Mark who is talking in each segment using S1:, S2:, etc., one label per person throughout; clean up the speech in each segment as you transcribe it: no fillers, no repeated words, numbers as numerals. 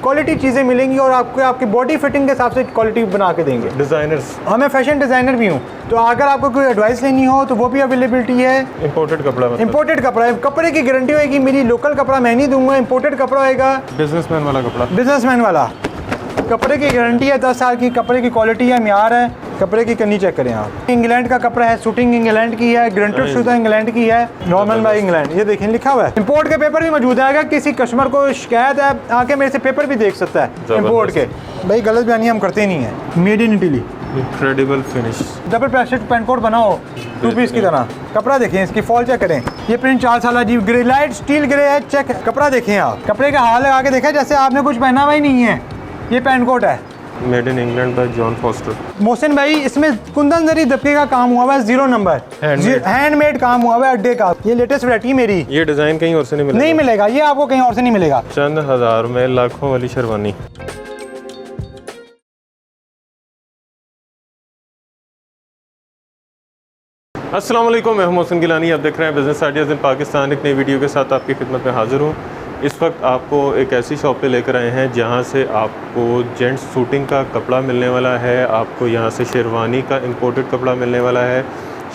S1: Quality चीज़ें मिलेंगी और आपको आपकी बॉडी फिटिंग के हिसाब से क्वालिटी बना के देंगे।
S2: डिज़ाइनर्स,
S1: मैं फैशन डिज़ाइनर भी हूँ, तो अगर आपको कोई एडवाइस लेनी हो तो वो भी अवेलेबिलिटी है।
S2: इंपोर्टेड कपड़ा, मतलब
S1: इंपोर्टेड कपड़ा है, कपड़े की गारंटी होगी मेरी, लोकल कपड़ा मैं नहीं दूंगा, इंपोर्टेड कपड़ा होगा।
S2: बिजनेसमैन वाला कपड़ा,
S1: बिजनेसमैन वाला कपड़े की गारंटी है, 10 साल की कपड़े की क्वालिटी है, म्यार है। कपड़े की कनी चेक करें आप, इंग्लैंड का कपड़ा है, शूटिंग इंग्लैंड की है, ग्रंटेड शुदा इंग्लैंड की है, नॉर्मल बाय इंग्लैंड। ये देखिए लिखा हुआ है, इंपोर्ट के पेपर भी मौजूद है। अगर किसी कस्टमर को शिकायत है आके मेरे से पेपर भी देख सकता है इंपोर्ट के। भाई गलत बयानी हम करते नहीं है। Made in Italy,
S2: incredible finish,
S1: double pressed paint coat बनाओ 2 पीस की तरह। कपड़ा देखें, इसकी फॉल चेक करें, ये प्रिंट 4 साल जी, ग्रेलाइट स्टील ग्रे है, चेक कपड़ा देखें आप, कपड़े का हाल लगा के देखा जैसे आपने कुछ पहना हुआ ही नहीं है। ये पेंट कोट है,
S2: made in England by John foster.
S1: Mohsin भाई इसमें कुंदन जरी दबके का काम हुआ है, 0 नंबर हैंडमेड काम हुआ है अड्डे का। ये लेटेस्ट वैरायटी मेरी,
S2: ये डिज़ाइन कहीं और से नहीं मिलेगा,
S1: नहीं मिलेगा, ये आपको कहीं और से नहीं मिलेगा।
S2: चंद हज़ार में लाखों वाली शेरवानी। अस्सलाम वालेकुम, मैं हूं मोहसिन गिलानी, आप देख रहे हैं बिज़नेस आइडियाज़ इन पाकिस्तान। एक नई वीडियो के साथ आपकी खिदमत में हाज़िर हूं। इस वक्त आपको एक ऐसी शॉप पे लेकर आए हैं जहां से आपको जेंट्स सूटिंग का कपड़ा मिलने वाला है, आपको यहां से शेरवानी का इंपोर्टेड कपड़ा मिलने वाला है,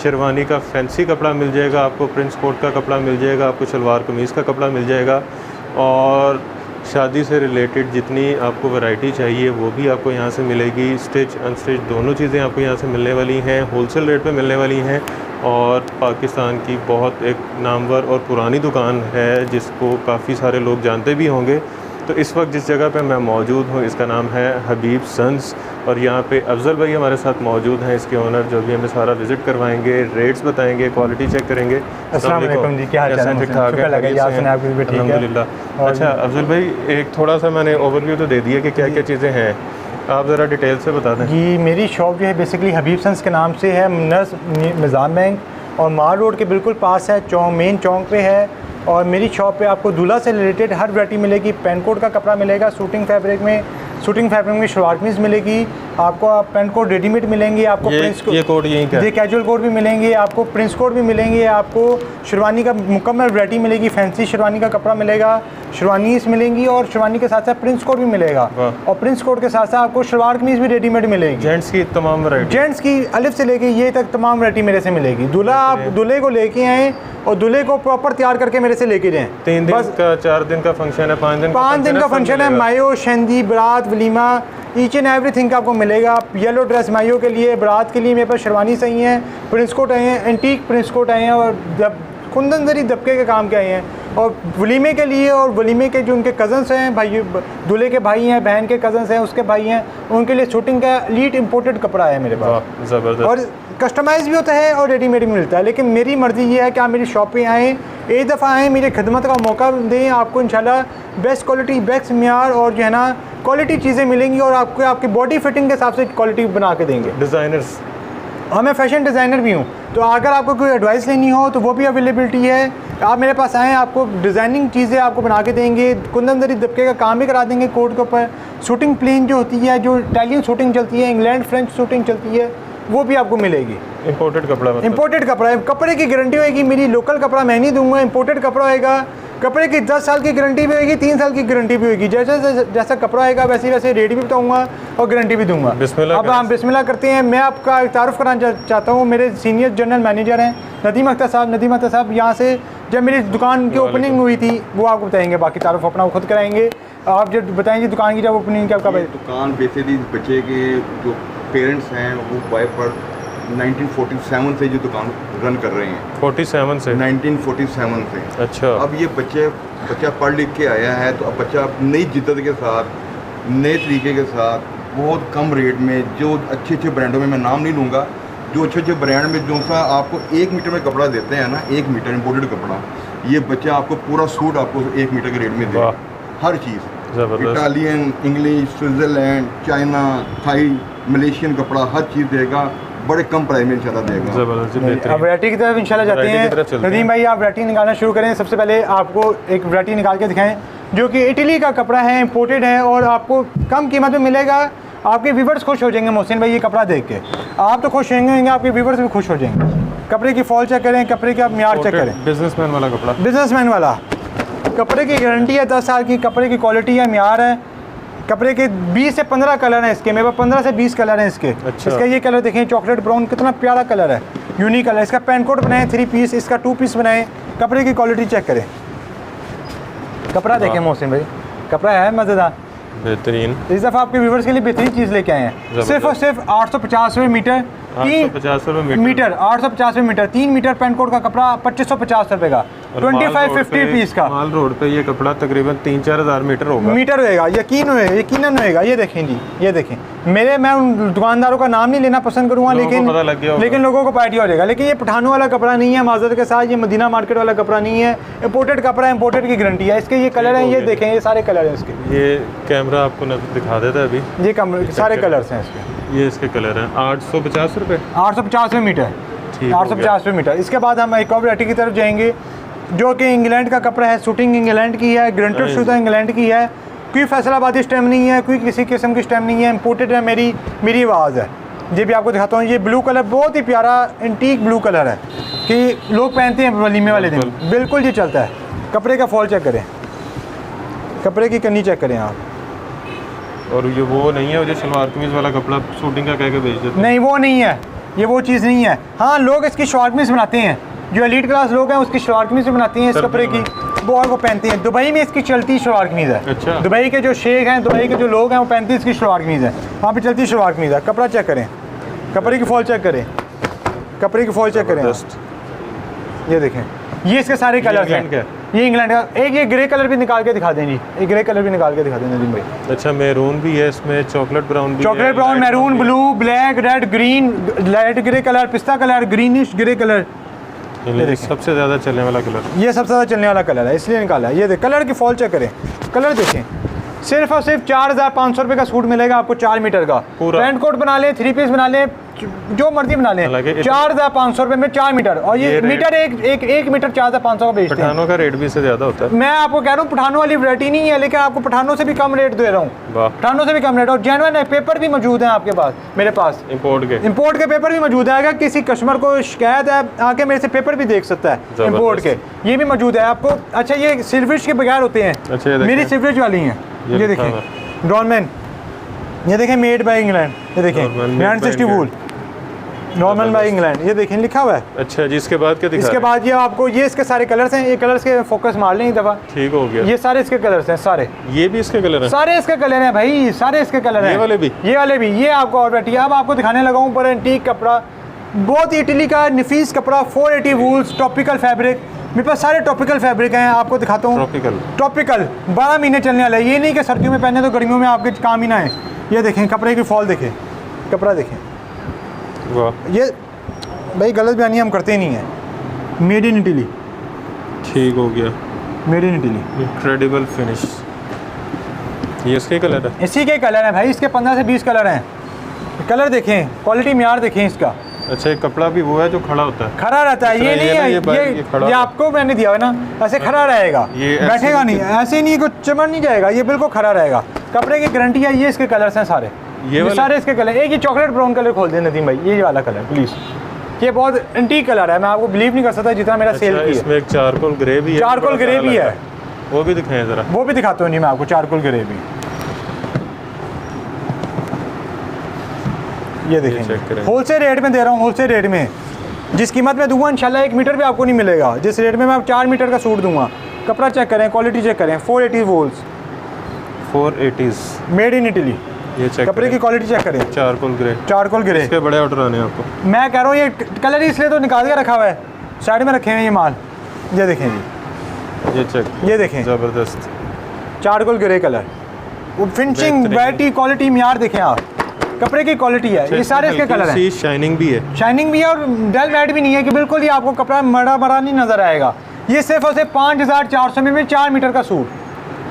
S2: शेरवानी का फैंसी कपड़ा मिल जाएगा, आपको प्रिंस कोट का कपड़ा मिल जाएगा, आपको शलवार कमीज़ का कपड़ा मिल जाएगा, और शादी से रिलेटेड जितनी आपको वैरायटी चाहिए वो भी आपको यहाँ से मिलेगी। स्टिच अनस्टिच दोनों चीज़ें आपको यहाँ से मिलने वाली हैं, होलसेल रेट पे मिलने वाली हैं। और पाकिस्तान की बहुत एक नामवर और पुरानी दुकान है जिसको काफ़ी सारे लोग जानते भी होंगे। तो इस वक्त जिस जगह पे मैं मौजूद हूँ इसका नाम है हबीब सन्स, और यहाँ पे अफजल भाई हमारे साथ मौजूद हैं, इसके ओनर, जो भी हमें सारा विज़िट करवाएंगे, रेट्स बताएंगे, क्वालिटी चेक करेंगे।
S1: अस्सलाम वालेकुम जी, क्या हाल चाल है?
S2: अल्हम्दुलिल्लाह। अच्छा अफजल भाई, एक थोड़ा सा मैंने ओवरव्यू तो दे दिया कि क्या क्या चीज़ें हैं, आप ज़रा डिटेल से बता दें।
S1: जी, मेरी शॉप जो है बेसिकली हबीब सन्स के नाम से है, नर्स निज़ाम बैंक और माल रोड के बिल्कुल पास है, मेन चौक पे है। और मेरी शॉप पे आपको दूल्हा से रिलेटेड हर वैरायटी मिलेगी। पेंट कोट का कपड़ा मिलेगा, शूटिंग फैब्रिक में शलवार कमीज़ मिलेगी, आपको पेंट कोट रेडीमेड मिलेंगे, आपको प्रिंस
S2: ये कोट यहीं का,
S1: ये कैजुअल कोट भी मिलेंगे, आपको प्रिंस कोट भी मिलेंगे, आपको शेरवानी का मुकम्मल वैरायटी मिलेगी, फैंसी शेरवानी का कपड़ा मिलेगा, शेरवानीज़ मिलेंगी, और शेरवानी के साथ साथ प्रिंस कोट भी मिलेगा, और प्रिंस कोट के साथ साथ आपको शलवार कमीज़ भी रेडीमेड मिलेगी।
S2: जेंट्स की तमाम वैरायटी,
S1: जेंट्स की अलिफ से लेके ये तक तमाम वैरायटी मेरे से मिलेगी। दूल्हा, आप दूल्हे को लेके आएँ और दूल्हे को प्रॉपर तैयार करके मेरे से लेके जाएँ।
S2: 3 दिन का 4 दिन का फंक्शन है, 5 दिन
S1: का फंक्शन है, मायो, शहदी, बारात, वलीमा, ईच एंड एवरीथिंग आपको मिलेगा। येलो ड्रेस मायो के लिए, बारात के लिए मेरे पास शेरवानी सही हैं, प्रिंस कोट आए हैं, एंटीक प्रिंस कोट आए हैं, और कुंदन जरी दबके के काम के आए हैं। और वलीमे के लिए, और वलीमे के जो उनके कज़न्स हैं, भाई दूल्हे के भाई हैं, बहन के कज़न्स हैं, उसके भाई हैं, उनके लिए शूटिंग का लीड इंपोर्टेड कपड़ा है मेरे पास।
S2: ज़बरदस्त।
S1: और कस्टमाइज़ भी होता है और रेडीमेड भी मिलता है, लेकिन मेरी मर्ज़ी ये है कि आप मेरी शॉप पे आएँ, एक दफ़ा आएँ, मेरी खिदमत का मौका दें, आपको इंशाल्लाह बेस्ट क्वालिटी, बेस्ट म्यार और जो है ना क्वालिटी चीज़ें मिलेंगी, और आपको आपकी बॉडी फिटिंग के हिसाब से क्वालिटी बना के देंगे।
S2: डिज़ाइनर्स,
S1: मैं फैशन डिज़ाइनर भी हूँ, तो अगर आपको कोई एडवाइस लेनी हो तो वो भी अवेलेबिलिटी है। आप मेरे पास आएँ, आपको डिज़ाइनिंग चीज़ें आपको बना के देंगे, कुंदन जरी दबके का काम भी करा देंगे कोट के ऊपर। शूटिंग प्लेन जो होती है, जो इटालियन शूटिंग चलती है, इंग्लैंड फ्रेंच शूटिंग चलती है, वो भी आपको मिलेगी।
S2: इंपोर्टेड कपड़ा, मतलब
S1: इंपोर्टेड कपड़ा है, कपड़े की गारंटी होगी मेरी, लोकल कपड़ा मैं नहीं दूंगा, इंपोर्टेड कपड़ा होगा। कपड़े की 10 साल की गारंटी भी होगी, 3 साल की गारंटी भी होगी। जैसा कपड़ा होगा वैसे वैसे रेट भी बताऊंगा और गारंटी भी दूंगा। अब हम बिस्मिल्लाह करते हैं। मैं आपका तारुफ कराना चाहता हूँ, मेरे सीनियर जनरल मैनेजर हैं नदीम अख्तर साहब। नदीम अख्तर साहब यहाँ से जब मेरी दुकान की ओपनिंग हुई थी वो आपको बताएंगे, बाकी तारुफ अपना वो खुद कराएंगे। आप जब बताएंगे दुकान की जब ओपनिंग क्या
S3: दुकान बेसिकली बच्चे के जो पेरेंट्स हैं वो बाय बर्थ 1947 से जो दुकान रन कर रहे हैं।
S2: 47 से
S3: 1947 से।
S2: अच्छा।
S3: अब ये बच्चा पढ़ लिख के आया है, तो अब बच्चा नई जिद्दत के साथ, नए तरीके के साथ, बहुत कम रेट में, जो अच्छे अच्छे ब्रांडों में, मैं नाम नहीं लूँगा, जो अच्छे अच्छे ब्रांड में जो सा आपको 1 मीटर में कपड़ा देते हैं ना, 1 मीटर इंपोर्टेड कपड़ा, ये बच्चा आपको पूरा सूट आपको 1 मीटर के रेट में दे, हर चीज़, Italian, English, Switzerland, China, Thai, Malaysian कपड़ा, हर चीज़ देगा, बड़े कम प्राइस में इंशाल्लाह देगा।
S2: ज़बरदस्त।
S1: अब वैरायटी की तरफ इंशाल्लाह जाते हैं। नदीम भाई, आप वैरायटी निकालना शुरू करें। सबसे पहले आपको एक वैरायटी निकाल के दिखाएं जो कि इटली का कपड़ा है, इंपोर्टेड है, और आपको कम कीमत में मिलेगा। आपके व्यूवर्स खुश हो जाएंगे मोहसिन भाई ये कपड़ा देख के, आप तो खुश होंगे, आपके व्यूवर्स भी खुश हो जाएंगे। कपड़े की फॉल चेक करें, कपड़े का म्यार चेक करें।
S2: बिजनेसमैन वाला कपड़ा,
S1: बिजनेसमैन वाला कपड़े की गारंटी है, 10 साल की कपड़े की क्वालिटी है, म्यार है। कपड़े के 20 से 15 कलर हैं इसके, मेरे पास 15 से 20 कलर हैं इसके।
S2: अच्छा।
S1: इसका ये कलर देखें, चॉकलेट ब्राउन, कितना प्यारा कलर है, यूनिक कलर। इसका पैंट कोट बनाए 3 पीस, इसका 2 पीस बनाए। कपड़े की क्वालिटी चेक करें, कपड़ा देखें मोहसिन भाई, कपड़ा है मज़ेदार,
S2: बेहतरीन।
S1: इस दफ़ा आपके व्यूवर्स के लिए बेहतरीन चीज़ लेके आए हैं। सिर्फ और सिर्फ 850 रुपये मीटर,
S2: 850 रुपये
S1: मीटर 850 रुपये मीटर, 3 मीटर पैंट कोट का कपड़ा 2550 रुपये का, 2550 पीस का
S2: माल रोड पे ये कपड़ा तकरीबन 3-4 हज़ार मीटर होगा।
S1: मीटर होएगा, यकीनन होएगा। ये देखें जी, ये देखें मैं उन दुकानदारों का नाम नहीं लेना पसंद करूँगा, लेकिन लोगों को पार्टी हो जाएगा। लेकिन ये पठानों वाला कपड़ा नहीं है, माजरत के साथ, ये मदीना मार्केट वाला कपड़ा नहीं है, इम्पोर्टेड कपड़ा है, इम्पोर्टेड की गारंटी है। इसके ये कलर हैं, ये देखें, ये सारे कलर हैं इसके।
S2: ये कैमरा आपको दिखा देता है अभी,
S1: ये सारे कलर्स हैं इसके,
S2: ये इसके कलर हैं। 850 रुपये,
S1: 850 रुपये मीटर, 850 रुपये मीटर। इसके बाद हम एक और वैरायटी की तरफ जाएंगे जो कि इंग्लैंड का कपड़ा है, शूटिंग इंग्लैंड की है, ग्रंटेड शुदा इंग्लैंड की है, कोई फैसलाबादी स्टैम्प नहीं है, कोई किसी किस्म की स्टैम्प नहीं है, इम्पोर्टेड है, मेरी आवाज़ है। ये भी आपको दिखाता हूँ। ये ब्लू कलर बहुत ही प्यारा एंटीक ब्लू कलर है कि लोग पहनते हैं वलीमे वाले दिन, बिल्कुल ये चलता है। कपड़े का फॉल चेक करें, कपड़े की कन्नी चेक करें आप।
S2: और ये वो नहीं है जो सलवार कमीज वाला कपड़ा शूटिंग का कह के बेच देते हैं,
S1: नहीं वो नहीं है, ये वो चीज़ नहीं है। हाँ, लोग इसकी शॉर्ट कमीज बनाते हैं, जो एलीट क्लास लोग हैं उसकी शॉर्ट कमीज बनाती हैं इस कपड़े की, वो पहनते हैं। दुबई में इसकी चलती शलवार कमीज़ है।
S2: अच्छा।
S1: दुबई के जो शेख हैं, दुबई के जो लोग हैं, वो पहनते हैं इसकी शलवार कमीज़ है, वहाँ पे चलती शलवार कमीज़ है। कपड़ा चेक करें, कपड़े की फॉल चेक करें, कपड़े की फॉल चेक करें। ये देखें, ये इसके सारे कलर हैं। ये इंग्लैंड का एक, ये ग्रे कलर भी निकाल के दिखा दें जी, एक ग्रे कलर भी निकाल के दिखा दें नदीम भाई।
S2: अच्छा, मैरून भी है इसमें, चॉकलेट ब्राउन भी,
S1: chocolate brown, maroon, blue, black, red, green, light grey colour, पिस्ता कलर, ग्रीनिश ग्रे कलर।
S2: सबसे ज़्यादा चलने वाला कलर,
S1: ये सबसे ज़्यादा चलने वाला कलर है, इसलिए निकाला है। ये देख, कलर की फॉल चेक करें, कलर देखें। सिर्फ और सिर्फ 4500 रुपये का सूट मिलेगा आपको 4 मीटर का। पैंट कोट बना लें, 3 पीस बना लें, जो मर्जी बना लें, 4500 रुपये में 4 मीटर। और ये मीटर एक मीटर 4500 का बेचते हैं।
S2: पठानों का रेट भी इससे ज़्यादा होता है।
S1: मैं आपको कह रहा हूँ पठानों वाली वैरायटी नहीं है, लेकिन आपको पठानों से भी कम रेट दे रहा हूँ, पठानों से भी कम रेट। और जेन्युइन है, पेपर भी मौजूद है आपके पास, मेरे पास इम्पोर्ट के पेपर भी मौजूद है। अगर किसी कस्टमर को शिकायत है, आके मेरे से पेपर भी देख सकता है इम्पोर्ट के, ये भी मौजूद है आपको। अच्छा, ये सिल्वरिश के बगैर होते हैं, मेरी सिल्वरिश वाली हैं। ये देखें डॉलमैन, ये देखें मेड बाय इंग्लैंड, ये देखें brand 60 wool, normal by England, ये देखें लिखा हुआ है।
S2: अच्छा जी, इसके बाद क्या दिखा?
S1: इसके बाद ये आपको, ये इसके सारे कलर्स हैं, ये कलर्स के फोकस मार लें एक दफ़ा,
S2: ठीक हो गया।
S1: ये सारे इसके कलर्स हैं, सारे
S2: ये भी इसके कलर हैं,
S1: सारे इसके कलर हैं भाई, सारे इसके कलर हैं।
S2: ये वाले भी,
S1: ये वाले भी। ये आपको और बैठी, अब आपको दिखाने लगा हूँ पर एंटीक कपड़ा, बहुत इटली का नफीस कपड़ा, 480 वूल्स, टॉपिकल फैब्रिक। मेरे पास सारे टॉपिकल फैब्रिक हैं, आपको दिखाता हूँ। टॉपिकल 12 महीने चलने वाला है, ये नहीं कि सर्दियों में पहने तो गर्मियों में आपके काम ही ना है। ये देखें, कपड़े की फॉल देखें, कपड़ा देखें।
S2: वाह,
S1: ये भाई गलत बयानी हम करते ही नहीं है, मेड इन इटली,
S2: ठीक हो गया,
S1: made in Italy,
S2: incredible finish. ये इसके कलर है,
S1: इसी के कलर हैं भाई, इसके 15 से 20 कलर हैं। कलर देखें, क्वालिटी म्यार देखें इसका।
S2: अच्छा, एक कपड़ा भी वो है जो खड़ा होता है,
S1: खड़ा रहता है, ये नहीं है, ये आपको मैंने दिया है ना, ऐसे खड़ा रहेगा, बैठेगा नहीं, ऐसे नहीं, कुछ चमक नहीं जाएगा, ये बिल्कुल खड़ा रहेगा। कपड़े की गारंटी है। ये इसके कलर्स हैं सारे, ये सारे इसके कलर। एक ये चॉकलेट ब्राउन कलर खोल दें नदीम भाई, ये वाला कलर प्लीज़, ये बहुत एंटीक कलर है, मैं आपको बिलीव नहीं कर सकता जितना मेरा सेल की है।
S2: इसमें एक चारकोल ग्रे भी है,
S1: चारकोल ग्रे भी है,
S2: वो भी दिखाएं ज़रा।
S1: वो भी दिखाता हूँ जी मैं आपको, चारकोल ग्रे भी। ये देखें, होलसेल रेट में दे रहा हूँ, होलसेल रेट में, जिस कीमत में दूंगा इंशाल्लाह 1 मीटर भी आपको नहीं मिलेगा, जिस रेट में मैं 4 मीटर का सूट दूंगा। कपड़ा चेक करें, क्वालिटी चेक करें, 480 वोल्स,
S2: 480s,
S1: मेड इन इटली।
S2: ये चेक
S1: कपड़े की क्वालिटी चेक करें,
S2: चारकोल ग्रे,
S1: चारकोल ग्रे।
S2: इसके बड़े ऑर्डर आने हैं आपको।
S1: मैं कह रहा हूँ ये कलर ही इसलिए तो निकाल के रखा हुआ है, साइड में रखे हैं ये माल। ये देखें जी,
S2: ये चेक,
S1: ये देखें,
S2: ज़बरदस्त
S1: चारकोल ग्रे कलर, वो फिनिशिंग, वैरायटी, क्वालिटी म्यार देखें आप, कपड़े की क्वालिटी है। ये सारे इसके कलर हैं,
S2: शाइनिंग भी है,
S1: शाइनिंग भी है, और डल मैट भी नहीं है कि बिल्कुल ही आपको कपड़ा मरा मरा नहीं नजर आएगा। ये सिर्फ और सिर्फ 5400 में 4 मीटर का सूट,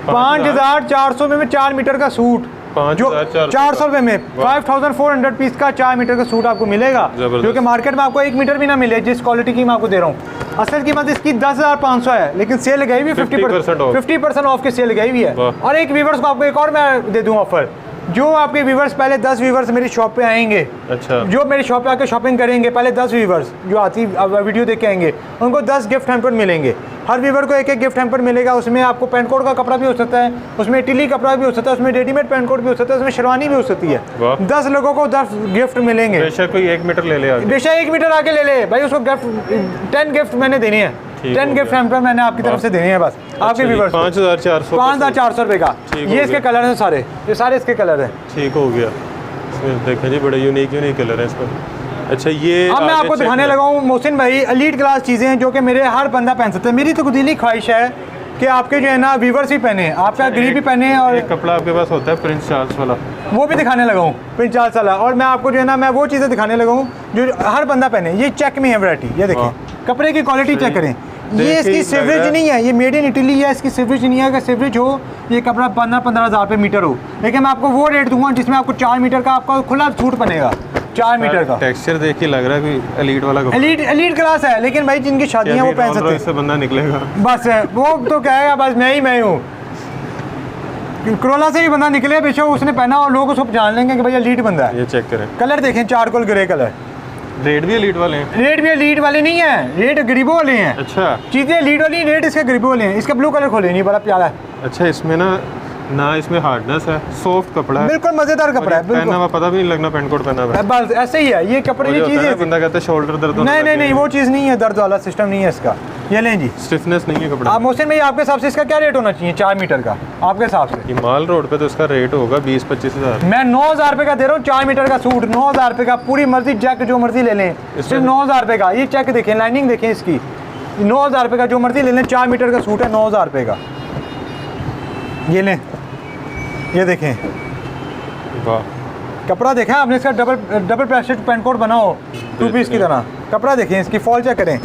S1: 5400 में 4 मीटर का सूट, जो 400 रुपये में 5400 पीस का 4 मीटर का सूट आपको मिलेगा, जो कि मार्केट में आपको 1 मीटर भी ना मिले, जिस क्वालिटी की मैं आपको दे रहा हूँ। असल कीमत इसकी 10,500 है, लेकिन सेल गई हुई 50% ऑफ की सेल गई हुई है। और एक व्यूवर्स को आपको एक और मैं दे दूँ ऑफर, जो आपके व्यूवर्स पहले 10 व्यूवर्स मेरी शॉप पे आएंगे,
S2: अच्छा,
S1: जो मेरी शॉप पे आके शॉपिंग करेंगे, पहले 10 व्यूवर्स जो आती वीडियो देख के आएंगे, उनको 10 गिफ्ट हैम्पर मिलेंगे। हर वीवर को एक एक गिफ्ट हैम्पर मिलेगा। उसमें आपको पेंट कोट का कपड़ा भी हो सकता है, उसमें इटली कपड़ा भी हो सकता है, उसमें रेडीमेड पेंट कोट भी हो सकता है, उसमें शेरवानी भी हो सकती है।
S2: वाह।
S1: 10 लोगों को 10 गिफ्ट मिलेंगे।
S2: बेशक कोई 1 मीटर ले ले आगे।
S1: बेशक 1 मीटर आके ले ले भाई, उसको गिफ्ट 10 गिफ्ट मैंने देने हैं,
S2: ठीक
S1: 10
S2: हो
S1: गिफ्ट
S2: गया।
S1: हैम्पर मैंने आपकी तरफ से देने हैं बस आपके व्यूवर्स को।
S2: 5400
S1: 5400 रुपये का।
S2: ठीक हो
S1: ये इसके
S2: गया।
S1: कलर हैं सारे, ये सारे इसके कलर हैं।
S2: ठीक हो गया। इसमें देखें जी बड़े यूनिक कलर हैं इसमें। अच्छा ये
S1: अब मैं
S2: आगे
S1: आपको
S2: check
S1: दिखाने
S2: में-
S1: लगा हूँ मोहसिन भाई, एलीट क्लास चीज़ें हैं जो कि मेरे हर बंदा पहन सकता है। मेरी तो दिली ख्वाहिश है कि आपके जो है ना व्यूवर्स भी पहने, आपका गरीब भी पहने, और
S2: एक कपड़ा आपके पास होता है प्रिंस चार्ल्स वाला,
S1: वो भी दिखाने लगा हूँ 50 साल। और मैं आपको जो है ना मैं वो चीज़ें दिखाने लगा हूँ जो हर बंदा पहने। ये चेक में है वैरायटी, ये देखें कपड़े की क्वालिटी चेक करें। ये
S2: देखिए,
S1: इसकी
S2: लग रहा
S1: सिवरेज
S2: है-
S1: नहीं है, ये मेड इन इटली है, इसकी सिवरेज नहीं है। अगर सिवरेज हो ये कपड़ा 15-15 हज़ार रुपये मीटर हो, लेकिन मैं आपको वो रेट दूंगा जिसमें आपको 4 मीटर का आपका खुला सूट बनेगा, 4 मीटर का।
S2: टेक्सचर देख के लग रहा है कोई एलीट वाला कपड़ा।
S1: एलीट क्लास है, लेकिन भाई जिनकी शादियाँ वो पहन सकते हैं।
S2: इससे बंदा निकलेगा।
S1: बस है वो तो कहेगा बस मैं ही हूँ। करोला से भी बंदा निकले बेशक उसने पहना और लोग उसको जान लेंगे कि भैया लीड बंदा है।
S2: ये चेक करें,
S1: कलर देखें, चारकोल ग्रे कलर।
S2: रेट भी एलीट वाले हैं।
S1: रेट भी लीड वाले नहीं है, रेट गरीबों वाले हैं।
S2: अच्छा
S1: चीज़ें लीड वाली, रेट इसके गरीबों वाले हैं। इसका ब्लू कलर खोले नहीं, बड़ा प्यारा है,
S2: अच्छा, इसमें ना इसमें हार्डनेस है, सॉफ्ट कपड़ा है,
S1: बिल्कुल मज़ेदार कपड़ा है,
S2: पहना
S1: बिल्कुल
S2: हुआ पता भी नहीं लगना पेंट कोट पहना हुआ है।
S1: बस ऐसे ही है ये कपड़े
S2: वो
S1: की
S2: जो होता है ना,
S1: चीज़।
S2: बंदा कहता है शोल्डर दर्द होने
S1: नहीं
S2: लगे।
S1: नहीं वो चीज़ नहीं है, दर्द वाला सिस्टम नहीं है इसका। ये लें जी,
S2: स्टिफनेस नहीं है कपड़ा।
S1: आप मोहसिन भाई आपके हिसाब से इसका क्या रेट होना चाहिए 4 मीटर का आपके हिसाब से?
S2: ये माल रोड पे तो इसका रेट होगा 20-25 हज़ार।
S1: मैं 9000 रुपये का दे रहा हूँ 4 मीटर का सूट, 9000 रुपये का। पूरी मर्जी चेक जो मर्जी ले लें, सिर्फ 9000 रुपये का। ये चेक देखें, लाइनिंग देखें इसकी, 9000 रुपये का जो मर्जी ले लें। 4 मीटर का सूट है, 9000 रुपये का। ये लें, ये देखें
S2: वाह,
S1: कपड़ा देखें आपने इसका, डबल प्रेस्टेड पेंट कोट बना हो 2 पीस की तरह। कपड़ा देखें इसकी, फॉल चेक करें।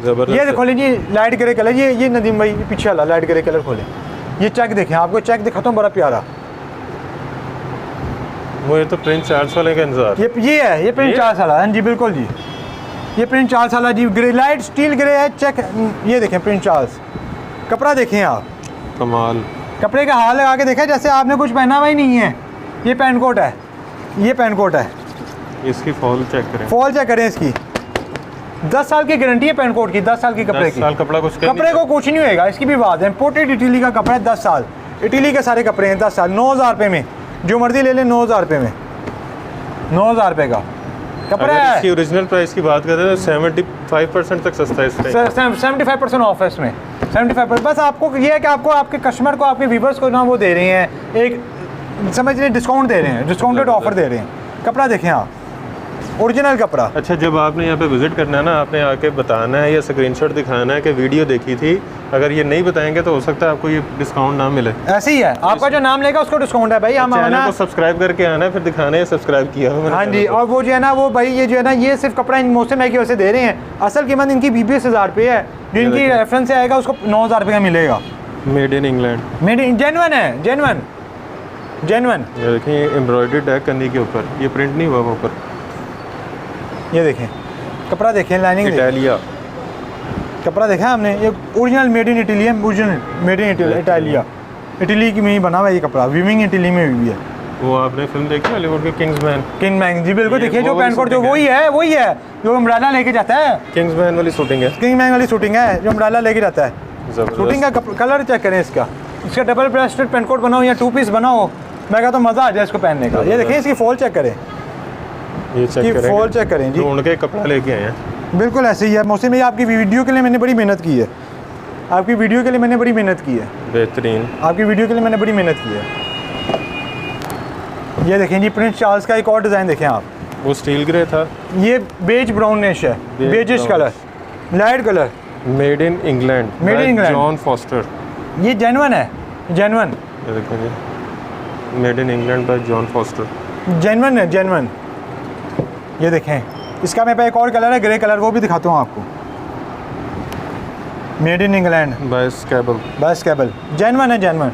S2: जबरदस्त
S1: ये
S2: है।
S1: खोलें जी, लाइट ग्रे कलर। ये नदीम भाई पीछे वाला लाइट ग्रे कलर खोलें। ये चेक देखें, आपको चेक दिखाता हूँ बड़ा प्यारा।
S2: वो ये तो प्रिंस चार्ल्स वाले का इंतजार।
S1: ये है, ये प्रिंट 4 साल है। हाँ जी बिल्कुल जी, ये प्रिंट 4 साल है जी। ग्रे लाइट स्टील ग्रे है, चेक। ये देखें प्रिंट चार्ल्स, कपड़ा देखें आप,
S2: कमाल।
S1: कपड़े का हाल लगा के देखा जैसे आपने कुछ पहना हुआ ही नहीं है। ये पेंट कोट है, ये पेंट कोट है।
S2: इसकी फॉल चेक करें,
S1: फॉल चेक करें इसकी। 10 साल की गारंटी है पेंट कोट की, 10 साल की कपड़े
S2: 10
S1: की।
S2: साल कपड़ा कुछ कह
S1: कपड़े को कुछ नहीं होएगा, इसकी भी बात है। इम्पोर्टेड इटली का कपड़ा है, 10 साल इटली के सारे कपड़े हैं, 10 साल। 9000 रुपये में जो मर्जी ले लें, 9000 रुपये में, 9000 रुपये का कपड़ा
S2: अगर
S1: है।
S2: इसकी ओरिजिनल प्राइस की बात करें तो 75% तक सस्ता है इस टाइप।
S1: 75% ऑफ है इसमें, 75%। बस आपको ये है कि आपको आपके कस्टमर को, आपके व्यूवर्स को ना वो दे रहे हैं, एक समझ रहे डिस्काउंट दे रहे हैं, डिस्काउंटेड ऑफर दे रहे हैं। कपड़ा देखें आप, ओरिजिनल कपड़ा।
S2: अच्छा, जब आपने यहाँ पे विजिट करना है ना, आपने आके बताना है या स्क्रीनशॉट दिखाना है कि वीडियो देखी थी। अगर ये नहीं बताएंगे तो हो सकता है आपको ये डिस्काउंट ना मिले।
S1: ऐसे ही है, आपका जो नाम लेगा उसको डिस्काउंट है भाई। हम
S2: चैनल
S1: ना
S2: को सब्सक्राइब करके आना है, फिर दिखाना है सब्सक्राइब किया हुआ मैंने
S1: हाँ जी।
S2: चैनल को।
S1: और वो जो है ना वो भाई ये जो है ना ये सिर्फ कपड़ा इन मौसम है की वजह से दे रहे हैं। असल कीमत इनकी 20,000 रुपये है, जो इनकी
S2: देखिए।
S1: रेफरेंस से आएगा उसको 9000 रुपये का मिलेगा।
S2: Made in England.
S1: Made in genuine है, जेन्युइन।
S2: ये देखिए एम्ब्रॉयडर्ड है कन्नी के ऊपर, ये प्रिंट नहीं हुआ ऊपर।
S1: ये देखें कपड़ा देखें, लाइनिंग
S2: इटालिया।
S1: कपड़ा देखा है हमने, ये ओरिजिनल मेड इन इटली है, original made in Italia. Italy की में ही बना हुआ है ये कपड़ा, वीविंग इटली में हुई है।
S2: वो आपने फिल्म देखी हॉलीवुड की किंग्समैन?
S1: किंगमैन जी बिल्कुल,
S2: ये
S1: देखिए जो
S2: वो
S1: पैंट कोट जो
S2: shooting
S1: वही है जो अम्ब्रेला लेके जाता है।
S2: किंग्समैन वाली शूटिंग है,
S1: किंगमैन वाली शूटिंग है जो अम्ब्रेला लेके जाता है।
S2: जबरदस्त।
S1: शूटिंग का कलर चेक करें इसका, डबल ब्रेस्टेड पेंट कोट बनाओ या 2 पीस बनाओ, मैं कहता हूँ मज़ा आ जाए इसको पहनने का। ये देखें इसकी फॉल चेक करें,
S2: ये
S1: इसकी
S2: चेक करें,
S1: फॉल चेक करें जी।
S2: ढूंढ के कपड़ा लेके आए हैं।
S1: बिल्कुल ऐसे ही है। मौसम में आपकी वीडियो के लिए मैंने बड़ी मेहनत की है, आपकी वीडियो के लिए मैंने बड़ी मेहनत की है,
S2: बेहतरीन।
S1: आपकी वीडियो के लिए मैंने बड़ी मेहनत की है। ये देखें जी प्रिंस चार्ल्स का एक और डिज़ाइन देखें आप,
S2: वो स्टील ग्रे था,
S1: ये बेज ब्राउनिश है,
S2: beige
S1: beigish colour, light colour.
S2: Made in England,
S1: Made in England।
S2: John Foster.
S1: ये जेन्युइन है, जेन्युइन
S2: ये देखो जी, made in England by John Foster.
S1: Genuine है, जेन्युइन। ये देखें इसका मेरे पास एक और कलर है ग्रे कलर, वो भी दिखाता हूँ आपको। Made in England
S2: by Scabal.
S1: बस केबल, जेन्युइन है, जेन्युइन।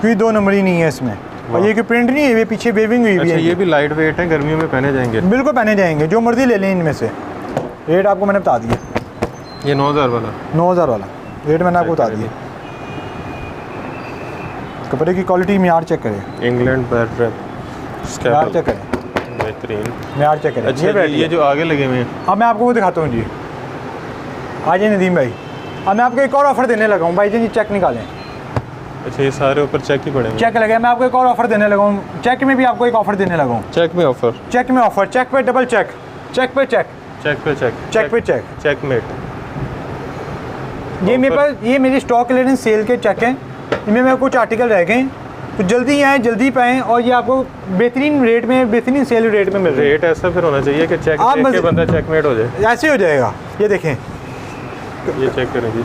S1: कोई 2 नंबर ही नहीं है इसमें। और ये कोई प्रिंट नहीं है, ये पीछे वेविंग हुई हुई
S2: अच्छा,
S1: है।
S2: ये भी लाइट वेट है, गर्मियों में पहने जाएंगे।
S1: बिल्कुल पहने जाएंगे, जो मर्जी ले लें इनमें से। रेट आपको मैंने बता दिया,
S2: ये 9000 वाला
S1: 9000 वाला रेट मैंने आपको बता दिया। कपड़े की क्वालिटी म्यार चेक करें,
S2: इंग्लैंड बैट रैप
S1: म्यार
S2: स्कैबल।
S1: चेक करें,
S2: बेहतरीन।
S1: म्यार चेक करें।
S2: अच्छा,
S1: variety
S2: ये
S1: है।
S2: जो आगे लगे हुए हैं,
S1: अब मैं आपको वो दिखाता हूँ जी। आ जाए नदीम भाई, अब मैं आपको एक और ऑफर देने लगा हूँ भाई जी, चेक निकालें।
S2: अच्छा, ये सारे ऊपर चेक ही पड़ेंगे।
S1: चेक लगे, मैं आपको एक और ऑफर देने लगा हूँ। चेक में भी आपको एक ऑफर देने लगा हूँ।
S2: चेक में ऑफर,
S1: चेक में ऑफर, चेक पे डबल चेक, चेक पे चेक,
S2: चेक पे चेक,
S1: चेक पे चेक,
S2: चेकमेट।
S1: ये मेरे पास, ये मेरी स्टॉक क्लियरेंस सेल के चेक हैं। इनमें मेरे कुछ आर्टिकल रह गए, तो जल्दी आएँ, जल्दी पाएँ, और ये आपको बेहतरीन रेट में, बेहतरीन सेल रेट में मिल रहा है।
S2: रेट ऐसा फिर होना चाहिए कि चेक
S1: आप
S2: देख के बंदा चेकमेट हो जाए।
S1: ऐसे हो जाएगा। ये देखें,
S2: ये चेक करें जी,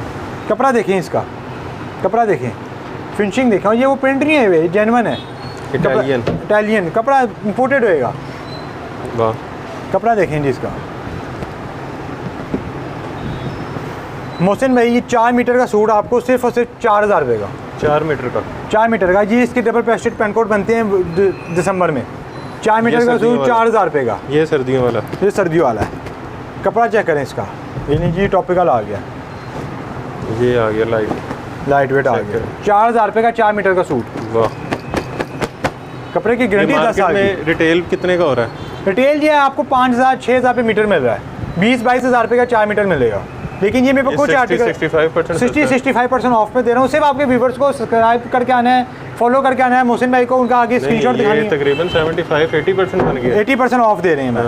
S1: कपड़ा देखें, इसका कपड़ा देखें, फिनिशिंग देखें, और ये वो प्रिंट नहीं है, जेन्युइन है,
S2: इटालियन।
S1: इटालियन कपड़ा इंपोर्टेड होएगा।
S2: वाह,
S1: कपड़ा देखें जी इसका। मोहसिन भाई, ये 4 मीटर का सूट आपको सिर्फ और सिर्फ 4000 रुपये का।
S2: 4 मीटर का,
S1: 4 मीटर का जी। इसके डबल पेस्टेड पेनकोट बनते हैं दिसंबर में। 4 मीटर का सूट 4000 रुपये का।
S2: ये सर्दियों वाला,
S1: ये सर्दियों वाला है। कपड़ा चेक करें इसका, ये नहीं जी, टॉपिकल आ गया,
S2: ये आ गया
S1: लाइट वेट आ गया। 4000 रुपये का 4 मीटर का सूट।
S2: वाह,
S1: कपड़े की गारंटी 10 साल की।
S2: में रिटेल कितने का हो रहा है?
S1: रिटेल ये आपको 5000 6000 पे मीटर मिल रहा है। 20-22 हज़ार रुपये का 4 मीटर मिलेगा। लेकिन ये मेरे को कुछ आर्टिकल 60-65% ऑफ पे दे रहा हूँ। सिर्फ आपके व्यूवर्स को सब्सक्राइब करके आना है, फॉलो करके आना है। मोहसिन भाई को उनका आगे स्क्रीनशॉट दिखानी है।
S2: तकरीबन 75-80% बन गया।
S1: 80% ऑफ दे रहे हैं मैं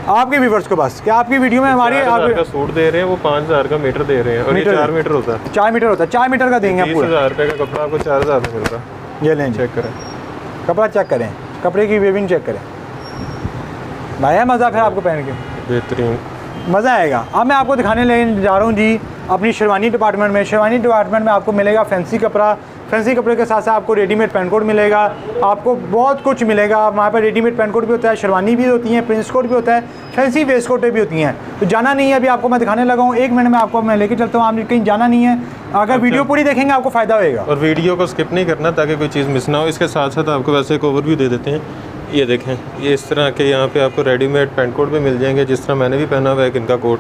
S1: आपके व्यूवर्स को, बस क्या आपकी वीडियो में हमारी
S2: 4000 का सूट दे रहे हैं, वो 5000 का मीटर दे रहे हैं, और ये 4 मीटर होता है।
S1: 4 मीटर होता है, 4 मीटर का देंगे आपको।
S2: 20000 रुपये का कपड़ा आपको 4000 में मिल रहा है।
S1: ये लें,
S2: चेक करें,
S1: कपड़ा चेक करें, कपड़े की वेविंग चेक करें। भाई मज़ा फिर आपको पहन के
S2: बेहतरीन
S1: मज़ा आएगा। अब मैं आपको दिखाने ले जा रहा हूँ जी अपनी शेरवानी डिपार्टमेंट में। शेरवानी डिपार्टमेंट में आपको मिलेगा फैंसी कपड़ा। फैंसी कपड़े के साथ साथ आपको रेडीमेड पेनकोट मिलेगा, आपको बहुत कुछ मिलेगा। हमारे पास रेडीमेड पेनकोट भी होता है, शेरवानी भी होती हैं, प्रिंस कोट भी होता है, फैंसी वेस्ट कोटें भी होती हैं। तो जाना नहीं है, अभी आपको मैं दिखाने लगा हूँ। 1 मिनट में आपको मैं लेके चलता हूँ, आप कहीं जाना नहीं है। अगर वीडियो पूरी देखेंगे आपको फ़ायदा होएगा।
S2: और वीडियो को स्किप नहीं करना ताकि कोई चीज़ मिस ना हो। इसके साथ साथ आपको वैसे एक ओवरव्यू दे देते हैं। ये देखें, ये इस तरह के यहाँ पे आपको रेडीमेड पेंट कोट भी मिल जाएंगे, जिस तरह मैंने भी पहना हुआ है एक इनका कोट।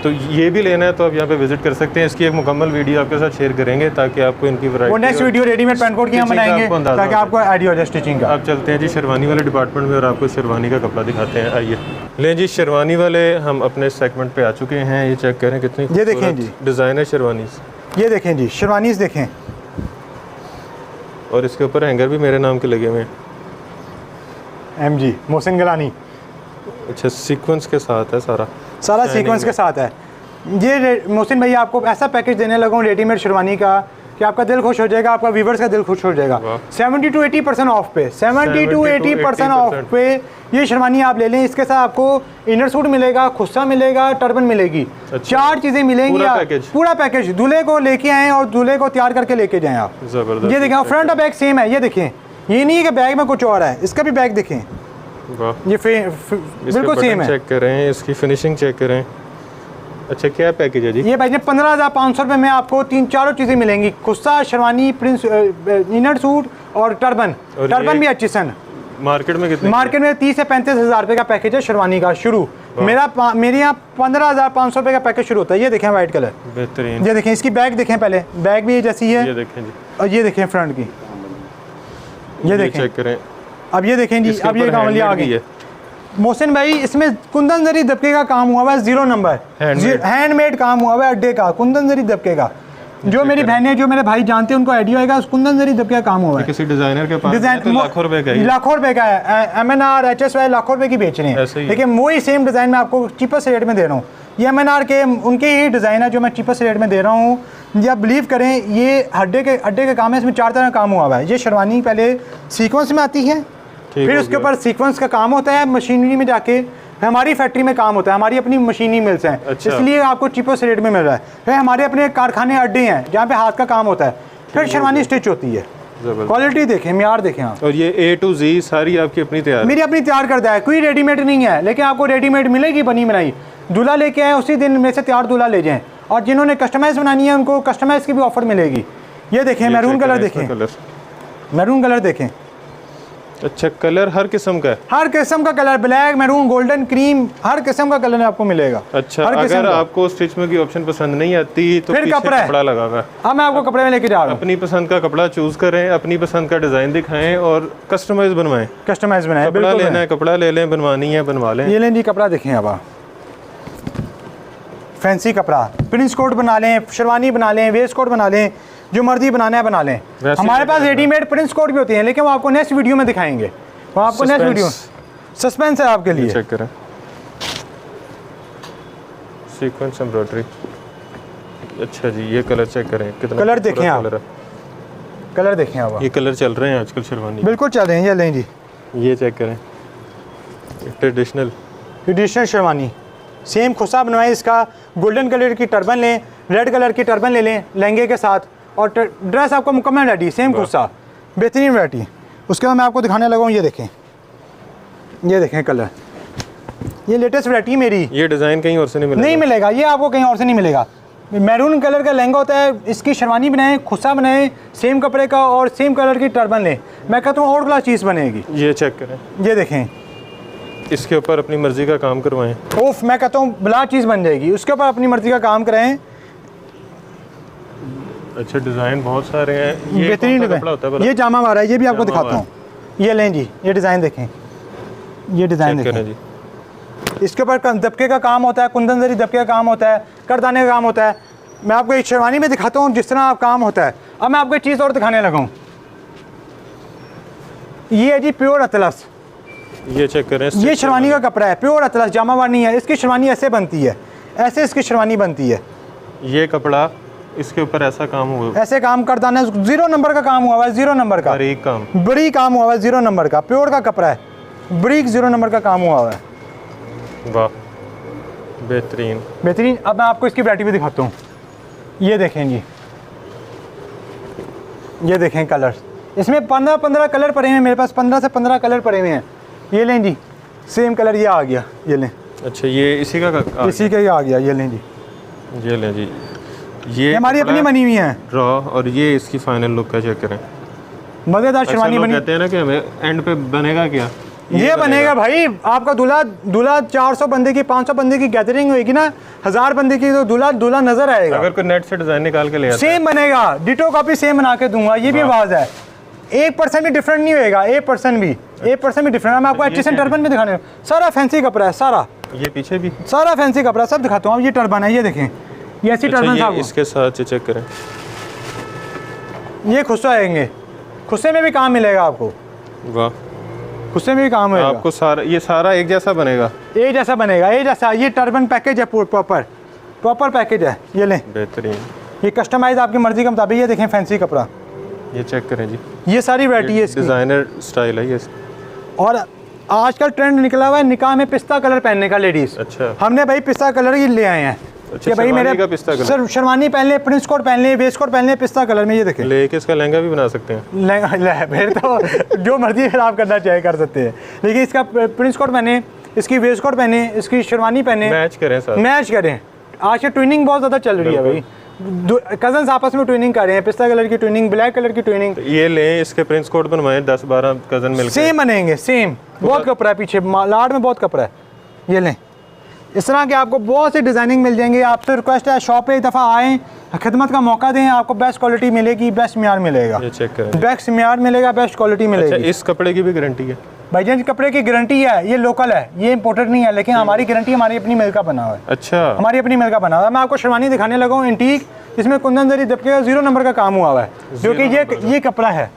S2: तो ये भी लेना है तो आप यहाँ पे विजिट कर सकते हैं। इसकी एक मुकम्मल वीडियो आपके साथ शेयर करेंगे ताकि आपको इनकी वैरायटी,
S1: वो next video readymade pant coat की हम बनाएंगे ताकि आपको आइडिया हो जाए स्टिचिंग का।
S2: आप चलते हैं जी शेरवानी वाले डिपार्टमेंट में और आपको शेरवानी का कपड़ा दिखाते हैं। आइए लें जी, शेरवानी वाले हम अपने सेगमेंट पे आ चुके हैं। ये चेक करें कितनी,
S1: ये देखें जी
S2: डिज़ाइन है शेरवानी।
S1: ये देखें जी शेरवानीज़ देखें,
S2: और इसके ऊपर हैंगर भी मेरे नाम के लगे हुए हैं,
S1: MG मोहसिन गिलानी।
S2: अच्छा, सीक्वेंस के साथ है सारा
S1: सीक्वेंस के साथ है। ये मोहसिन भाई आपको ऐसा पैकेज देने लगा हूँ रेडीमेड शेरवानी का कि आपका दिल खुश हो जाएगा, आपका व्यूवर्स का दिल खुश हो जाएगा। 70-80% ऑफ पे, 70-80% ऑफ पे ये शेरवानी आप ले लें। इसके साथ आपको इनर सूट मिलेगा, खुस्सा मिलेगा, टर्बन मिलेगी।
S2: अच्छा,
S1: 4 चीज़ें मिलेंगी। पूरा पैकेज दूल्हे को लेके आएँ और दूल्हे को तैयार करके लेके जाएँ आप।
S2: ज़बरदस्त।
S1: ये देखें, फ्रंट और बैक सेम है। ये देखें, ये नहीं है कि बैग में कुछ और है, इसका भी बैग देखें, ये बिल्कुल सेम है।
S2: चेक करें, इसकी फिनिशिंग चेक करें। अच्छा, क्या पैकेज है जी?
S1: ये भाई 15,500 रुपये में आपको 3-4 चीज़ें मिलेंगी, khussa, sherwani, Prince, inner suit और टर्बन भी अच्छी सन।
S2: मार्केट में कितने?
S1: मार्केट में 30 से 35 हज़ार रुपये का पैकेज है शेरवानी का शुरू। मेरे यहाँ 15,500 रुपये का पैकेज शुरू होता है। ये देखें वाइट कलर,
S2: बेहतरीन।
S1: ये देखें, इसकी बैग देखें, पहले बैग भी जैसी है,
S2: ये देखें जी,
S1: और ये देखें फ्रंट की, ये देखें,
S2: चेक करें।
S1: अब ये देखें जी, अब ये कामलिया आ गई है। मोहसिन भाई इसमें कुंदन जरी दबके का काम हुआ हुआ है, 0 नंबर हैंडमेड काम हुआ हुआ है, अड्डे का कुंदन जरी दबके का। जो मेरी बहनें, जो मेरे भाई जानते हैं उनको आइडिया होगा, कुंदन जरी दबके का काम हुआ है।
S2: किसी डिजाइनर के पास
S1: डिजाइन
S2: तो लाखों रुपए का,
S1: लाखों रुपए का है। MNR HSY लाखों रुपए की बेच रहे हैं, लेकिन वही सेम डिज़ाइन मैं आपको चीपेस्ट रेट में दे रहा हूँ। ये MNR के उनके ही डिज़ाइन है जो मैं चीपेस्ट रेट में दे रहा हूँ। या बिलीव करें, ये अड्डे के काम है, इसमें 4 तरह का काम हुआ हुआ है। ये शेरवानी पहले सीक्वेंस में आती है, फिर उसके ऊपर सीक्वेंस का काम होता है, मशीनरी में जाके हमारी फैक्ट्री में काम होता है, हमारी अपनी मशीनी मिल्स हैं। अच्छा। इसलिए आपको चीपेस्ट रेट में मिल रहा है। फिर हमारे अपने कारखाने अड्डे हैं जहाँ पे हाथ का काम होता है, फिर शेरवानी स्टिच होती है। क्वालिटी देखें, म्यार देखें आप।
S2: और ये A to Z सारी आपकी अपनी तैयार?
S1: मेरी अपनी तैयार करता है, कोई रेडीमेड नहीं है, लेकिन आपको रेडीमेड मिलेगी बनी बनाई। दूल्हा लेके आए उसी दिन में से तैयार दूल्हा ले जाएं, और जिन्होंने कस्टमाइज बनानी है उनको कस्टमाइज की भी ऑफर मिलेगी। ये देखें, मैरून कलर देखें, मैरून कलर देखें।
S2: अच्छा, कलर हर किस्म का है?
S1: हर किस्म का colour, black, maroon, golden, cream, हर किस्म का कलर आपको मिलेगा।
S2: अच्छा, अगर आपको स्टिच में की ऑप्शन पसंद नहीं आती तो
S1: फिर
S2: कपड़ा लगा हुआ है।
S1: अब मैं आपको कपड़े में लेके जा रहा हूँ।
S2: अपनी पसंद का कपड़ा चूज करें, अपनी पसंद का डिजाइन दिखाएं और कस्टमाइज बनवाएं।
S1: कस्टमाइज बनाएं,
S2: कपड़ा लेना है कपड़ा ले लें, बनवानी है बनवा लें।
S1: ये लें जी, कपड़ा देखें। अब फैंसी कपड़ा, प्रिंस कोट बना लें, शेरवानी बना लें, वेस्ट कोट बना लें, जो मर्जी बनाना है बना लें। हमारे पास रेडीमेड प्रिंस कोट भी होते हैं, लेकिन वो आपको नेक्स्ट वीडियो में दिखाएंगे। वो आपको नेक्स्ट वीडियो सस्पेंस है आपके लिए।
S2: चेक करें, सीक्वेंस एम्ब्रॉयडरी। अच्छा जी, ये कलर चेक करें, कितना
S1: कलर देखें आप,
S2: कलर है।
S1: कलर देखें आप,
S2: ये कलर चल रहे हैं आजकल शेरवानी,
S1: बिल्कुल चल रहे हैं। ये लें जी,
S2: ये चेक करें,
S1: ट्रेडिशनल शेरवानी, सेम खुस्सा बनवाएं। इसका गोल्डन कलर की टर्बन लें, रेड कलर की टर्बन ले लें लहंगे के साथ, और ड्रेस आपको मुकम्मल रेडी, सेम खुस्सा, बेहतरीन वैरायटी। उसके बाद मैं आपको दिखाने लगा हूँ, ये देखें, ये देखें कलर, ये लेटेस्ट वैरायटी मेरी।
S2: ये डिज़ाइन कहीं और से नहीं मिलेगा?
S1: नहीं मिलेगा, ये आपको कहीं और से नहीं मिलेगा। मैरून कलर का लहंगा होता है, इसकी शेरवानी बनाएं, खुस्सा बनाएं सेम कपड़े का, और सेम कलर की टर्बन लें, मैं कहता हूँ और क्लास चीज़ बनेगी।
S2: ये चेक करें,
S1: ये देखें,
S2: इसके ऊपर अपनी मर्ज़ी का काम करवाएं,
S1: ओफ, मैं कहता हूँ बला चीज़ बन जाएगी। उसके ऊपर अपनी मर्ज़ी का काम कराएं।
S2: अच्छा, डिज़ाइन बहुत सारे हैं। ये
S1: बेहतरीन
S2: कौन सा कपड़ा होता है भला?
S1: ये जामा वाला है, ये भी आपको
S2: जामा
S1: दिखाता हूँ। ये लें जी, ये डिज़ाइन देखें, ये डिज़ाइन
S2: चेक करें
S1: देखें।
S2: जी,
S1: इसके ऊपर दबके का काम होता है, कुंदन जरी दबके का काम होता है, करदाने का काम होता है। मैं आपको एक शेरवानी में दिखाता हूँ जिस तरह आप काम होता है। अब मैं आपको एक चीज़ और दिखाने लगा हूँ, ये है जी प्योर अतलस।
S2: ये चेक करें,
S1: ये शेरवानी का कपड़ा है, प्योर अतलस, जामावार नहीं है। इसकी शेरवानी ऐसे बनती है, ऐसे इसकी शेरवानी बनती है।
S2: ये कपड़ा, इसके ऊपर ऐसा काम हुआ,
S1: ऐसे काम करदाना 0 नंबर का काम हुआ है, 0 नंबर का,
S2: बारीक काम,
S1: बड़ी काम हुआ है, 0 नंबर का, प्योर का कपड़ा है, बरीक 0 नंबर का काम हुआ है,
S2: वाह बेहतरीन।
S1: बेहतरीन। अब मैं आपको इसकी वैरायटी भी दिखाता हूँ। ये देखें जी, ये देखें कलर, इसमें 15 कलर पड़े हैं मेरे पास, 15 से 15 कलर पड़े हुए हैं। ये लें जी, सेम कलर ये आ गया, ये लें।
S2: अच्छा, ये इसी का
S1: इसी का ही आ गया, ये लें जी,
S2: ये लें जी,
S1: ये हमारी अपनी बनी हुई है
S2: रॉ, और ये इसकी फाइनल लुक का चेक करें।
S1: मज़ेदार शेरवानी बनी।
S2: कहते हैं ना कि हमें एंड पे बनेगा क्या,
S1: ये बनेगा भाई। आपका दूल्हा 400 बंदे की, 500 बंदे की गैदरिंग होगी ना, 1000 बंदे की, तो दूल्हा नजर आएगा।
S2: अगर कोई नेट से डिज़ाइन निकाल के ले आता
S1: सेम बनेगा, डिटो कॉपी सेम बना के दूंगा। ये भी आवाज़ है, 1% भी डिफरेंट नहीं होएगा, 1% भी डिफरेंट है। मैं आपको एचएसएन टर्बन में दिखाने, सारा फैंसी कपड़ा है, सारा,
S2: ये पीछे भी
S1: सारा फैंसी कपड़ा सब दिखाता हूँ। ये टर्बन है, ये देखें, ये ऐसी
S2: अच्छा,
S1: टर्बन
S2: ये
S1: साहब,
S2: इसके साथ चेक करें,
S1: ये खुस्सा आएंगे, खुस्से में भी काम मिलेगा आपको,
S2: वाह,
S1: खुस्से में भी काम होगा
S2: आपको सारा, ये सारा एक जैसा बनेगा,
S1: ये जैसा बनेगा, ये जैसा। ये टर्बन पैकेज है, प्रॉपर पैकेज है। ये लें,
S2: बेहतरीन।
S1: ये कस्टमाइज आपकी मर्जी के मुताबिक। ये देखें फैंसी कपड़ा,
S2: ये चेक करें जी,
S1: ये सारी वैरायटी है इसकी।
S2: डिज़ाइनर स्टाइल है ये।
S1: और आजकल ट्रेंड निकला हुआ है निकाह में पिस्ता कलर पहनने का लेडीज़।
S2: अच्छा,
S1: हमने भाई पिस्ता कलर ही ले आए हैं
S2: अच्छा,
S1: कि भाई मेरे
S2: का पिस्ता कलर,
S1: सर शेरवानी पहन ले, प्रिंस कोट पहन ले, वेस्ट कोट पहन ले, पिस्ता कलर में। ये देखें,
S2: लेके इसका लहंगा भी बना सकते हैं।
S1: फिर तो जो मर्जी फिर आप करना चाहे कर सकते हैं, लेकिन इसका प्रिंस कोट पहने, इसकी वेस्ट कोट पहने, इसकी शेरवानी पहने,
S2: मैच करें सर,
S1: मैच करें। आज की ट्विनिंग बहुत ज़्यादा चल रही है भाई, कजन्स आपस में ट्विनिंग कर रहे हैं, पिस्ता कलर की ट्विनिंग, ब्लैक कलर की ट्विनिंग।
S2: ये लें, इसके प्रिंस कोट बनवाएं, 10-12 कजन मिलकर
S1: सेम बनेंगे, सेम। बहुत कपड़ा है पीछे, लाड में बहुत कपड़ा है। ये लें, इस तरह के आपको बहुत सी डिज़ाइनिंग मिल जाएंगे। आपसे रिक्वेस्ट है शॉप पे एक दफ़ा आएँ, खिदमत का मौका दें, आपको बेस्ट क्वालिटी मिलेगी, बेस्ट म्यार मिलेगा।
S2: ये चेक करें,
S1: बेस्ट म्यार मिलेगा, बेस्ट क्वालिटी मिलेगी।
S2: अच्छा, इस कपड़े की भी गारंटी है
S1: भाईजान? कपड़े की गारंटी है, ये लोकल है, ये इंपोर्टेड नहीं है, लेकिन हमारी गारंटी हमारी अपनी मिल का बना हुआ है।
S2: अच्छा,
S1: हमारी अपनी मिल का बना हुआ है। मैं आपको शेरवानी दिखाने लगा हूँ एंटीक, इसमें कुंदन जरी दबके का 0 नंबर का काम हुआ है, जो कि ये कपड़ा है,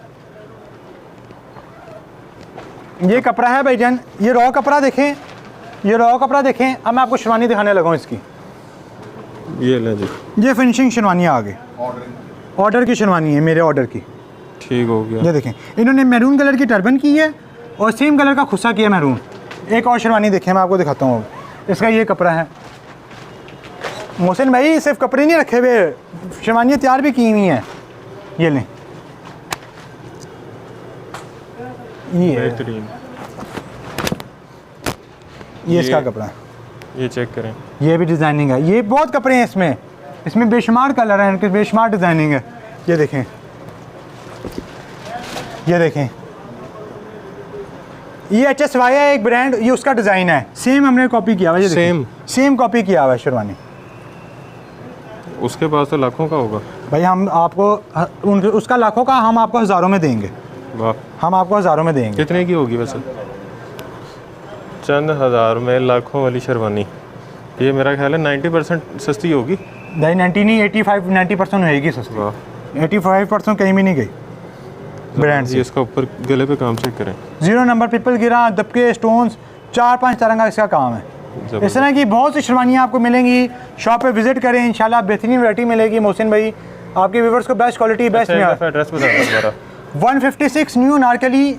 S1: ये कपड़ा है भाईजान। ये रॉ कपड़ा देखें, ये रॉ कपड़ा देखें। अब मैं आपको शेरवानी दिखाने लगा हूँ इसकी।
S2: ये लें जी,
S1: ये फिनिशिंग शेरवानी आ गई, ऑर्डर की शेरवानी है, मेरे ऑर्डर की।
S2: ठीक हो गया।
S1: ये देखें, इन्होंने मैरून कलर की टर्बन की है और सेम कलर का खुस्सा किया मैरून। एक और शेरवानी देखें, मैं आपको दिखाता हूँ। इसका ये कपड़ा है। मोहसिन भाई सिर्फ कपड़े नहीं रखे हुए, शेरवानियाँ तैयार भी की हुई हैं। ये लें, ये
S2: बेहतरीन,
S1: ये इसका कपड़ा है।
S2: ये चेक करें,
S1: ये भी डिज़ाइनिंग है। ये बहुत कपड़े हैं इसमें बेशुमार कलर हैं, इनके बेशुमार डिज़ाइनिंग है। ये देखें, ये देखें, ये HSY है एक ब्रांड, ये उसका डिज़ाइन है, सेम हमने कॉपी किया हुआ है। सेम कॉपी किया हुआ है शेरवानी।
S2: उसके पास तो लाखों का होगा
S1: भाई, हम आपको उसका लाखों का, हम आपको हज़ारों में देंगे।
S2: वाह,
S1: हम आपको हज़ारों में देंगे।
S2: कितने की होगी वैसे? चंद हज़ार में लाखों वाली शेरवानी। ये मेरा ख्याल है 90% सस्ती होगी।
S1: नहीं 90 नहीं 85-90% होएगी सस्ती।
S2: वाह
S1: 85% कहीं भी नहीं गई ब्रांड
S2: ये
S1: से।
S2: इसका ऊपर गले पे काम चेक करें।
S1: 0 नंबर पिपल गिरा, दबके, स्टोन्स, 4-5 तरह का इसका काम है। इस तरह की बहुत सी शेरवानियाँ आपको मिलेंगी। शॉप पे विजिट करें, इंशाल्लाह बेहतरीन वैरायटी मिलेगी। मोहसिन भाई आपके व्यूवर्स को बेस्ट क्वालिटी बेस्ट
S2: अच्छा, एड्रेस बता दो दोबारा।
S1: 156 न्यू नारकली।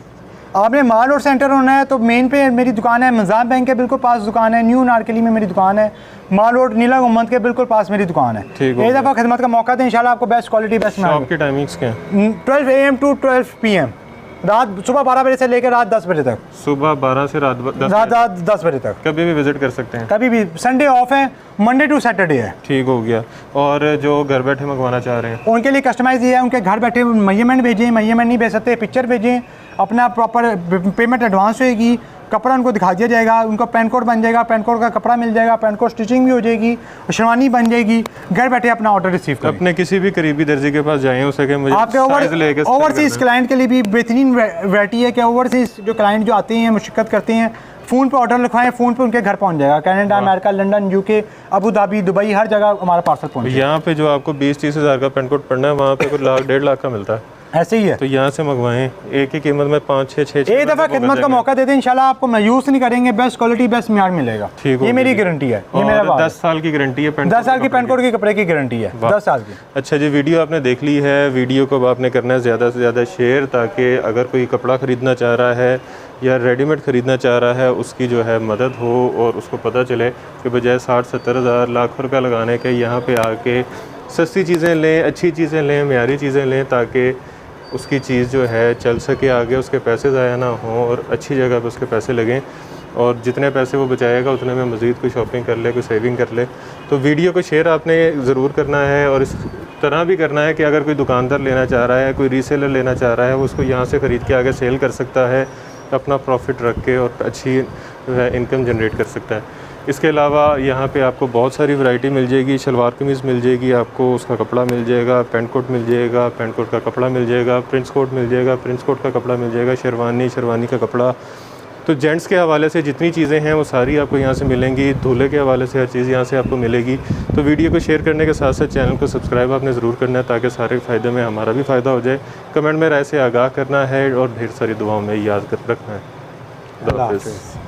S1: आपने माल रोड सेंटर होना है तो मेन पे मेरी दुकान है, मंजाब बैंक के बिल्कुल पास दुकान है, न्यू नारकली में मेरी दुकान है, माल रोड नीला गुम्बद के बिल्कुल पास मेरी दुकान है।
S2: ठीक हो
S1: एक
S2: गया।
S1: दफ़ा खिदमत का मौका दें, इंशाल्लाह आपको बेस्ट क्वालिटी बेस्ट
S2: शॉप की टाइमिंग्स क्या हैं?
S1: 12 AM टू 12 PM, रात सुबह 12 बजे से लेकर रात 10 बजे तक,
S2: सुबह 12 से रात 10
S1: रात 10 बजे तक।
S2: कभी भी विजिट कर सकते हैं।
S1: कभी भी, संडे ऑफ है, मंडे टू सैटरडे है।
S2: ठीक हो गया। और जो घर बैठे मंगवाना चाह रहे हैं
S1: उनके लिए कस्टमाइज ये है, उनके घर बैठे मेजरमेंट भेजें, मेजरमेंट नहीं भेज सकते पिक्चर भेजें, अपना प्रॉपर पेमेंट एडवांस होएगी, कपड़ा उनको दिखा दिया जाएगा, उनको पैन कोड बन जाएगा, पैन कोड का कपड़ा मिल जाएगा, पैन कोड स्टिचिंग भी हो जाएगी, शेरवानी बन जाएगी, घर बैठे अपना ऑर्डर रिसीव करें।
S2: अपने किसी भी करीबी दर्जी के पास जाएं, उसे कहें मुझे
S1: आपके
S2: साइज लेके
S1: ओवरसीज क्लाइंट के लिए भी बेहतरीन वैरायटी है कि ओवरसीज जो क्लाइंट जो आते हैं मुशक्कत करते हैं, फ़ोन पे ऑर्डर लिखवाएं, फ़ोन पे उनके घर पहुंच जाएगा। Canada, America, London, UK, Abu Dhabi, Dubai, हर जगह हमारा पार्सल पहुंच जाएगा।
S2: यहाँ पे जो आपको 20-30 हज़ार का पेन कोड पड़ना है, वहाँ पे कुछ लाख 1.5 लाख का मिलता है।
S1: ऐसे ही है।
S2: तो यहाँ से मंगवाएं, एक ही कीमत में 5-6
S1: एक दफ़ा खिदमत का मौका दे दें, इंशाल्लाह आपको मायूस नहीं करेंगे, बेस्ट क्वालिटी बेस्ट म्यार मिलेगा।
S2: ठीक हो
S1: ये मेरी
S2: गया।
S1: गारंटी है, ये मेरा बात है।
S2: 10 साल की गारंटी है।
S1: 10 साल की पैन कोड के कपड़े की गारंटी है, 10 साल की।
S2: अच्छा जी, वीडियो आपने देख ली है। वीडियो को अब आपने करना है ज़्यादा से ज़्यादा शेयर, ताकि अगर कोई कपड़ा ख़रीदना चाह रहा है या रेडीमेड ख़रीदना चाह रहा है, उसकी जो है मदद हो और उसको पता चले कि बजाय 60-70 हज़ार लाख रुपया लगाने के यहाँ पे आके सस्ती चीज़ें लें, अच्छी चीज़ें लें, म्यारी चीज़ें लें, ताकि उसकी चीज़ जो है चल सके आगे, उसके पैसे ज़ाया ना हों और अच्छी जगह पे उसके पैसे लगें, और जितने पैसे वो बचाएगा उतने में मज़ीद कोई शॉपिंग कर ले, कोई सेविंग कर ले। तो वीडियो को शेयर आपने ज़रूर करना है, और इस तरह भी करना है कि अगर कोई दुकानदार लेना चाह रहा है, कोई रीसेलर लेना चाह रहा है, वो उसको यहाँ से ख़रीद के आगे सेल कर सकता है, अपना प्रॉफिट रख के और अच्छी जो है इनकम जनरेट कर सकता है। इसके अलावा यहाँ पे आपको बहुत सारी वैरायटी मिल जाएगी। शलवार कमीज़ मिल जाएगी आपको, उसका कपड़ा मिल जाएगा, पैंट कोट मिल जाएगा, पैंट कोट का कपड़ा मिल जाएगा, प्रिंस कोट मिल जाएगा, प्रिंस कोट का कपड़ा मिल जाएगा, शेरवानी का कपड़ा। तो जेंट्स के हवाले से जितनी चीज़ें हैं वो सारी आपको यहाँ से मिलेंगी। दूल्हे के हवाले से हर चीज़ यहाँ से आपको मिलेगी। तो वीडियो को शेयर करने के साथ साथ चैनल को सब्सक्राइब आपने ज़रूर करना है, ताकि सारे फ़ायदे में हमारा भी फ़ायदा हो जाए। कमेंट में राय से आगाह करना है और ढेर सारी दुआओं में याद कर रखना है।
S1: अल्लाह हाफ़िज़।